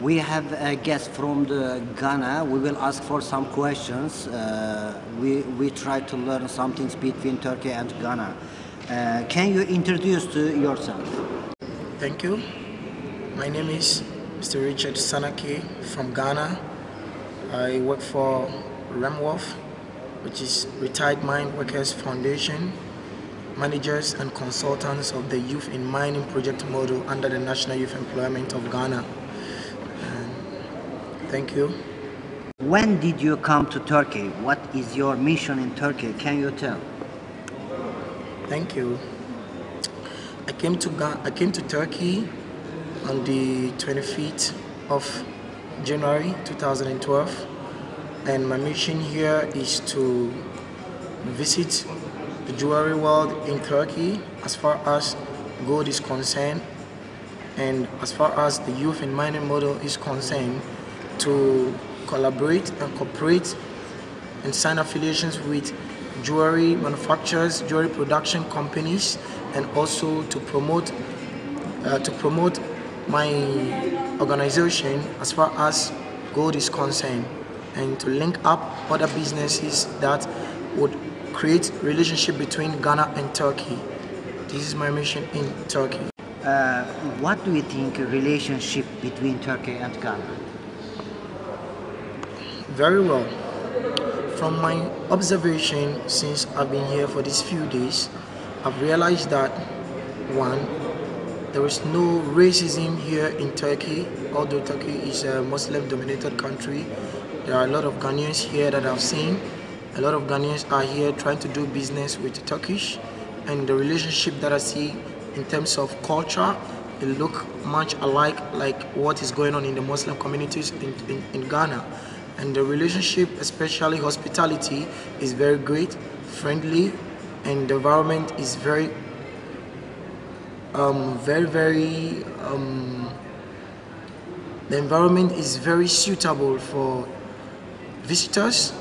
We have a guest from Ghana. We will ask for some questions. We try to learn some things between Turkey and Ghana. Can you introduce to yourself? Thank you. My name is Mr. Richard Sanake from Ghana. I work for REMWOF, which is Retired Mine Workers Foundation, managers and consultants of the Youth in Mining Project model under the National Youth Employment of Ghana. Thank you. When did you come to Turkey? What is your mission in Turkey? Can you tell? Thank you. I came to Turkey on the 25th of January 2012, and my mission here is to visit the jewelry world in Turkey as far as gold is concerned, and as far as the youth in mining model is concerned, to collaborate and cooperate and sign affiliations with jewelry manufacturers, jewelry production companies, and also to promote my organization as far as gold is concerned, and to link up other businesses that would create relationship between Ghana and Turkey. This is my mission in Turkey. What do you think relationship between Turkey and Ghana? Very well. From my observation since I've been here for these few days, I've realized that, one, there is no racism here in Turkey. Although Turkey is a Muslim-dominated country, there are a lot of Ghanaians here that I've seen. A lot of Ghanaians are here trying to do business with Turkish, and the relationship that I see in terms of culture, it look much alike like what is going on in the Muslim communities in Ghana. And the relationship, especially hospitality, is very great, friendly, and the environment is the environment is very suitable for visitors,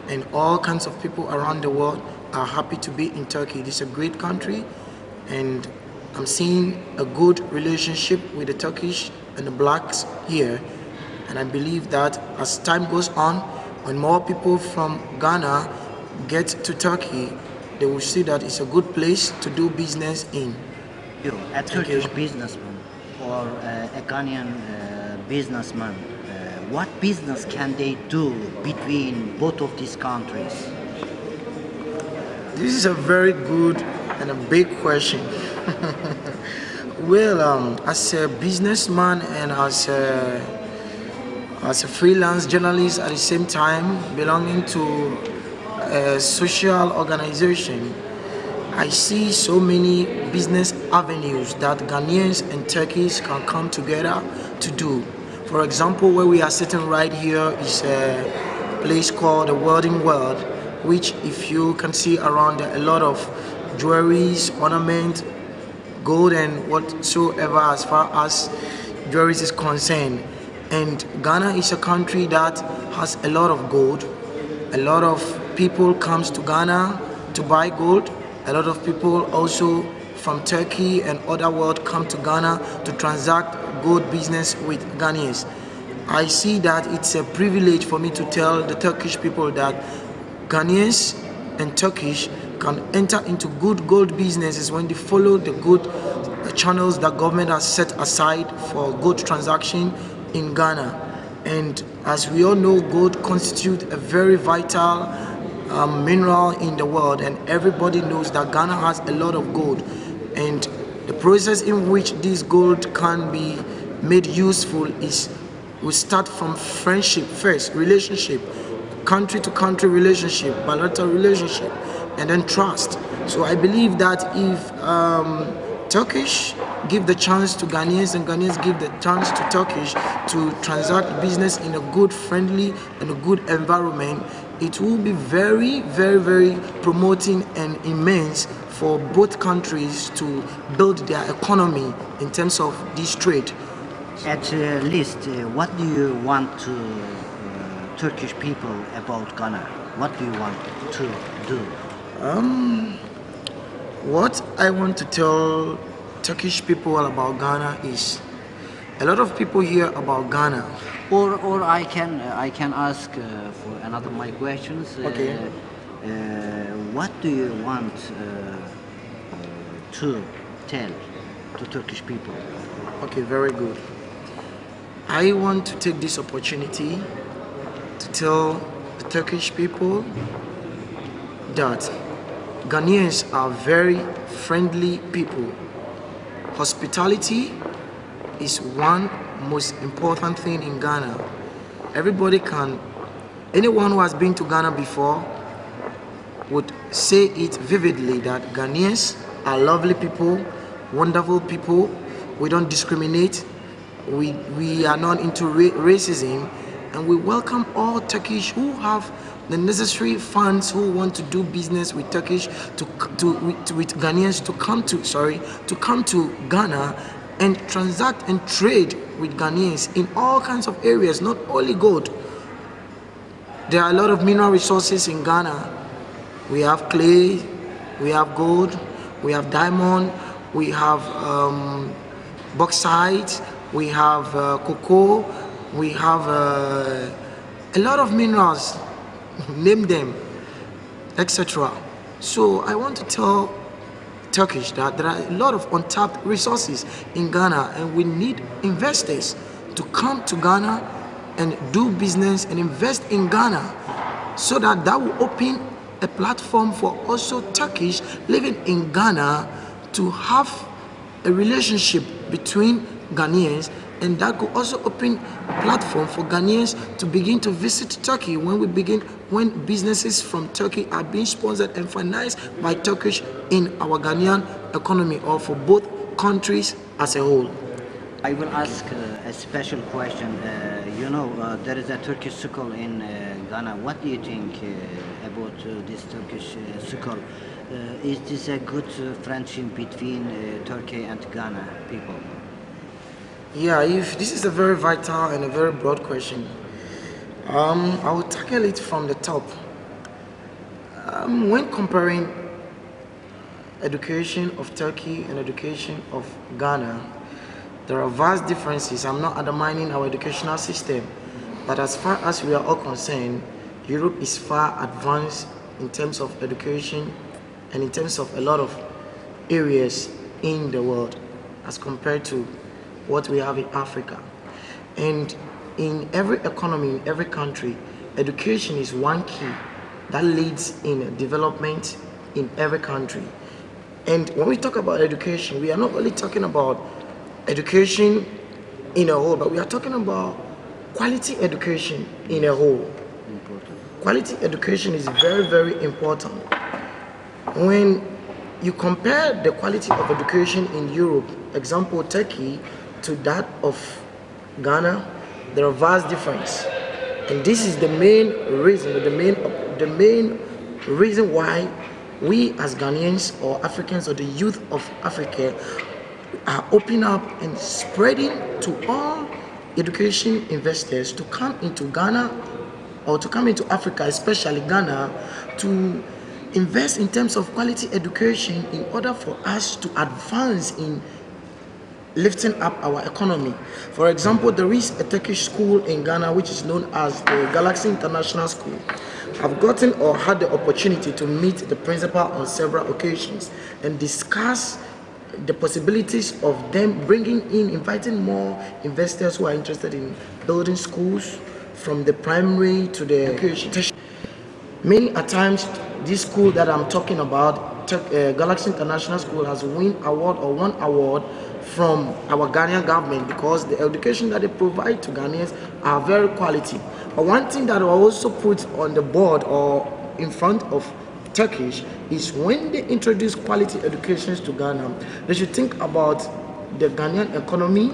and all kinds of people around the world are happy to be in Turkey. This is a great country, and I'm seeing a good relationship with the Turkish and the blacks here. And I believe that as time goes on, when more people from Ghana get to Turkey, they will see that it's a good place to do business in. A Turkish businessman or a Ghanaian businessman, what business can they do between both of these countries? This is a very good and a big question. Well, as a businessman and as a freelance journalist at the same time, belonging to a social organization, I see so many business avenues that Ghanaians and Turkeys can come together to do. For example, where we are sitting right here is a place called the Welding World, which, if you can see around, a lot of jewelries, ornament, gold, and whatsoever as far as jewelries is concerned. And Ghana is a country that has a lot of gold. A lot of people comes to Ghana to buy gold. A lot of people also from Turkey and other world come to Ghana to transact gold business with Ghanaians. I see that it's a privilege for me to tell the Turkish people that Ghanaians and Turkish can enter into good gold businesses when they follow the good channels that government has set aside for gold transaction in Ghana. And as we all know, gold constitutes a very vital mineral in the world, and everybody knows that Ghana has a lot of gold, and the process in which this gold can be made useful is we start from friendship first, relationship, country to country relationship, bilateral relationship, and then trust. So I believe that if Turkish give the chance to Ghanaians and Ghanaians give the chance to Turkish to transact business in a good, friendly, and a good environment, it will be very, very, very promoting and immense for both countries to build their economy in terms of this trade. At least, what do you want to Turkish people about Ghana? What do you want to do? What I want to tell Turkish people about Ghana is A lot of people hear about Ghana. Or I can ask for another my questions. Okay. What do you want to tell to Turkish people? Okay, very good. I want to take this opportunity to tell the Turkish people that Ghanaians are very friendly people. Hospitality is one most important thing in Ghana. Anyone who has been to Ghana before would say it vividly that Ghanaians are lovely people, wonderful people. We don't discriminate. We are not into racism, and we welcome all Turkish who have the necessary funds, who want to do business with Turkish with Ghanaians to come to Ghana and transact and trade with Ghanaians in all kinds of areas, not only gold. There are a lot of mineral resources in Ghana. We have clay, we have gold, we have diamond, we have bauxite, we have cocoa, we have a lot of minerals, name them, etc. So I want to tell Turkish that there are a lot of untapped resources in Ghana, and we need investors to come to Ghana and do business and invest in Ghana, so that will open a platform for also Turkish living in Ghana to have a relationship between Ghanaians, and that could also open a platform for Ghanaians to begin to visit Turkey when businesses from Turkey are being sponsored and financed by Turkish in our Ghanaian economy, or for both countries as a whole. I will ask a special question. There is a Turkish school in Ghana. What do you think about this Turkish school? Is this a good friendship between Turkey and Ghana people? Yeah, if this is a very vital and a very broad question, I will tackle it from the top. When comparing education of Turkey and education of Ghana, there are vast differences. I'm not undermining our educational system, but as far as we are all concerned, Europe is far advanced in terms of education and in terms of a lot of areas in the world as compared to what we have in Africa. And in every economy, in every country, education is one key that leads in development in every country. And when we talk about education, we are not only talking about education in a whole, but we are talking about quality education in a whole. Important. Quality education is very, very important. When you compare the quality of education in Europe, example Turkey, to that of Ghana, there are vast difference. And this is the main reason, the main reason why we as Ghanaians or Africans or the youth of Africa are opening up and spreading to all education investors to come into Ghana or to come into Africa, especially Ghana, to invest in terms of quality education in order for us to advance in lifting up our economy. For example, there is a Turkish school in Ghana which is known as the Galaxy International School. I've gotten or had the opportunity to meet the principal on several occasions and discuss the possibilities of them inviting more investors who are interested in building schools from the primary to the education. Many a times, this school that I'm talking about, Galaxy International School, has won award from our Ghanaian government because the education that they provide to Ghanaians are very quality. But one thing that I also put on the board or in front of Turkish is when they introduce quality educations to Ghana, they should think about the Ghanaian economy,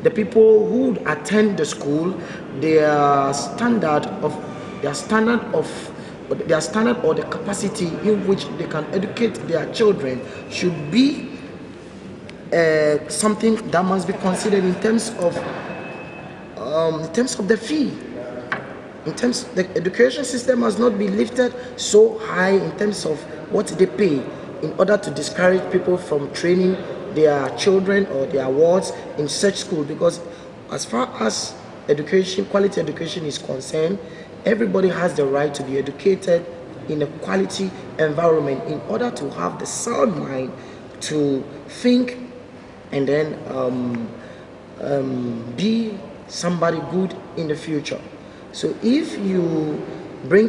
the people who attend the school, their standard or the capacity in which they can educate their children should be something that must be considered in terms of the fee. The education system must not be lifted so high in terms of what they pay in order to discourage people from training their children or their wards in such school, because As far as education, quality education is concerned, everybody has the right to be educated in a quality environment in order to have the sound mind to think and then be somebody good in the future. So if you bring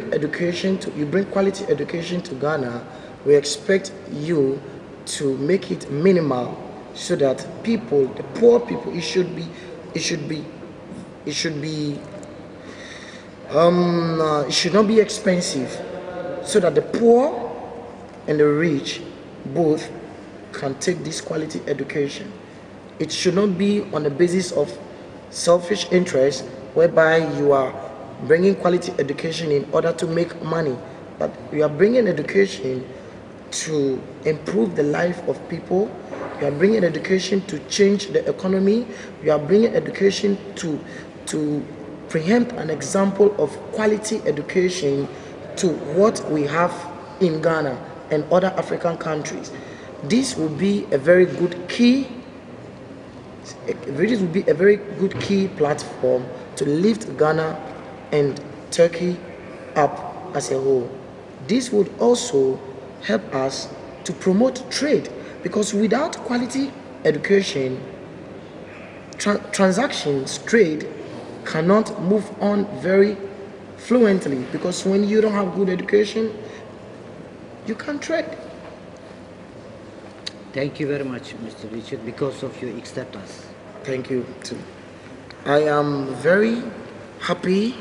quality education to Ghana, we expect you to make it minimal so that people, the poor people, it should be it should it should not be expensive, so that the poor and the rich both can take this quality education. It should not be on the basis of selfish interest, whereby you are bringing quality education in order to make money, but you are bringing education to improve the life of people. You are bringing education to change the economy. You are bringing education to preempt an example of quality education to what we have in Ghana and other African countries. This will be a very good key. This will be a very good key platform to lift Ghana and Turkey up as a whole. This would also help us to promote trade, because without quality education, transactions, trade cannot move on very fluently, because when you don't have good education, you can't trade. Thank you very much, Mr. Richard, because of your acceptance. Thank you too. I am very happy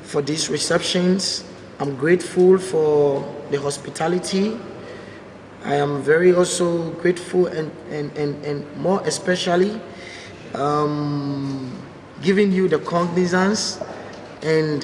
for these receptions. I'm grateful for the hospitality. I am very also grateful and more especially giving you the cognizance and